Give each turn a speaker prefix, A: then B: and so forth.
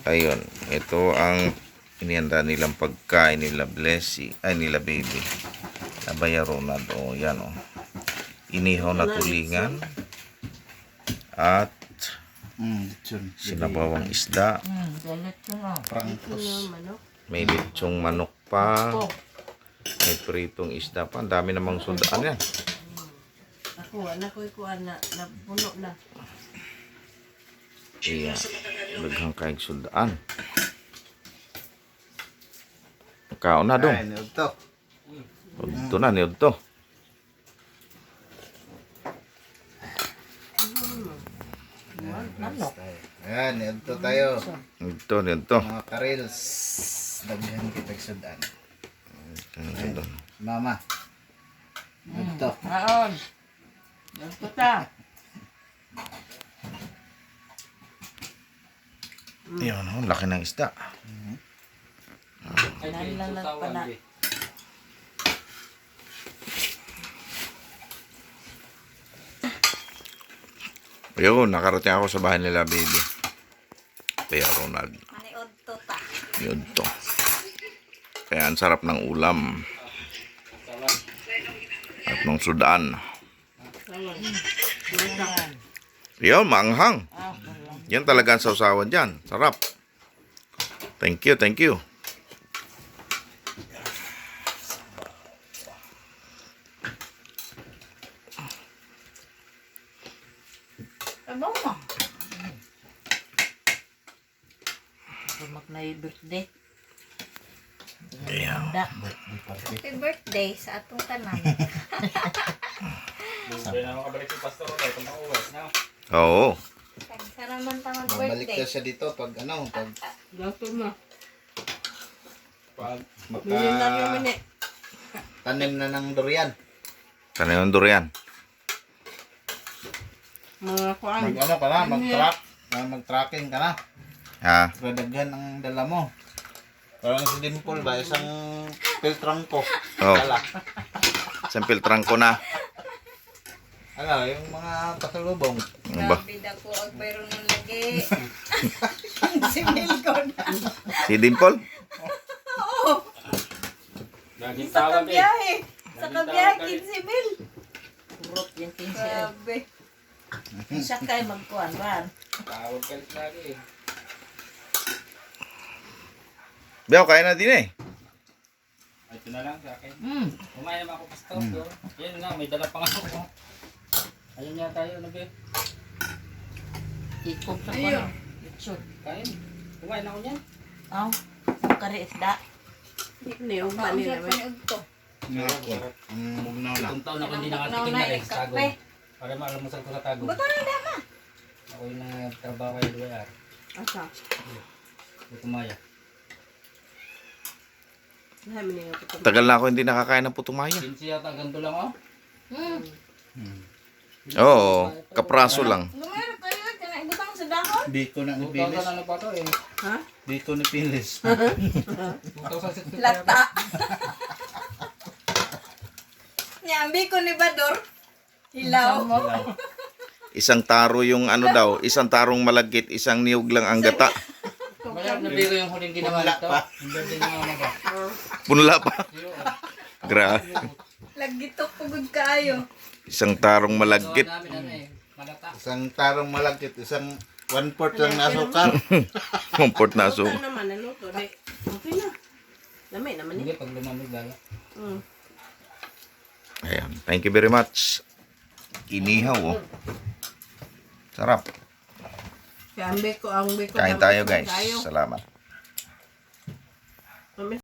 A: Ayun, ito ang inihanda nilang pagkain nila Blessy, ay nila baby. Abaya Ronald, yan inihaw na tulingan at sinabawang isda. May lechong manok pa. May pritong isda pa. Ang dami namang sundaan yan.
B: Napuno na.
A: Iya, daghang kaig sundaan. Kaon na dong. Udto na ni udto.
C: Ayan, udto tayo.
A: Udto ni udto.
C: Mga karils. Daghan kita sudan. Mama. Udto.
B: Aon. Udto ta.
A: Yun, laki ng isda.
B: Lang nagpana.
A: Ayun, nakarating ako sa bahay nila baby. Kaya Ronald. Yun to. Kaya ang sarap ng ulam. At ng sudaan. Yun, maanghang. Yan talaga ang sausawan dyan. Sarap. Thank you, thank you.
B: Abang mo. Sumak na yung birthday.
A: Ayan.
D: Happy birthday sa atong tanan.
A: Oo.
D: Sa naman ta
C: Babalik
D: mag-birthday.
C: na siya dito pag pag
B: Gato na.
C: maka tanim na ng durian.
A: Tanim ng durian.
B: Mga kuan.
C: Ka na, mag-tracking ka na.
A: Ha?
C: Radaghan ang dala mo. Parang si Dimple ba, isang filtrang ko.
A: Oh.
C: Dala.
A: Isang filtrang ko na.
C: Yung mga pasalubong.
A: Ano ba?
D: Grabe dako og mayroon ng lagi. Si Milcon.
A: Si Dimple?
D: Sa kabiyahe. Sa kabiyahe 15 mil.
B: Purot yung 15.
D: Grabe.
B: Siya kayo magkuhan ba?
E: Tawag ka lagi eh.
A: Biyaw, kaya na din eh.
E: Ay, ito na lang sa akin.
B: Hmm.
E: Kumain naman ako pastor. Yan nga, may dala pa nga ako. Ayun nga tayo, Nabi.
B: Ikob sa kuhan. Lechon.
E: Kain. Kumain ako niyan.
B: Aw. Kari isda. Niyong
D: Ang sarap ni Ugto.
C: Mugnaw na.
E: Itong taon ako hindi nakatikim
D: Nauna
E: na rin
D: yung
E: sa tago.
D: kape.
E: Para maalamusal ko sa tago.
D: Bato na dama.
E: Ako yung nagtrabaho kay Luwayar.
B: Asa?
E: Tumaya.
A: Tagal na ako hindi nakakain ng putumaya.
E: Kinsi yata, ganito lang oh.
A: Oo, kapraso lang.
D: Lumayro kayo. Kanagutang sa dahon.
C: Biko na ni
E: 2000
C: Pilis.
E: ano pa to eh.
B: Ha?
C: Biko ni Pilis.
E: 2006.
D: Lata. Nyambi ko ni Bador. Hilaw.
A: Isang taro yung ano daw, isang tarong malagkit, isang niyog lang ang gata.
E: Kaya nabi ko yung huling ginawa
C: Wala
E: nito.
C: pa.
E: Yung birthday ng mama ko.
A: Punla pa. Grabe.
D: Lagitok pugod kaayo.
A: Isang tarong
E: Gawa
A: malagkit.
E: namin ano eh. Malata.
C: Isang tarong malagkit, isang 1/4 lang na asukar.
A: Comfort na so.
B: Ano naman, naluto. Okay na. Lamay naman
E: Hindi, pag lumamig lalo.
A: Ayan. Thank you very much. Inihaw oh. Sarap.
B: Ang beko.
A: Kain tayo guys. Salamat.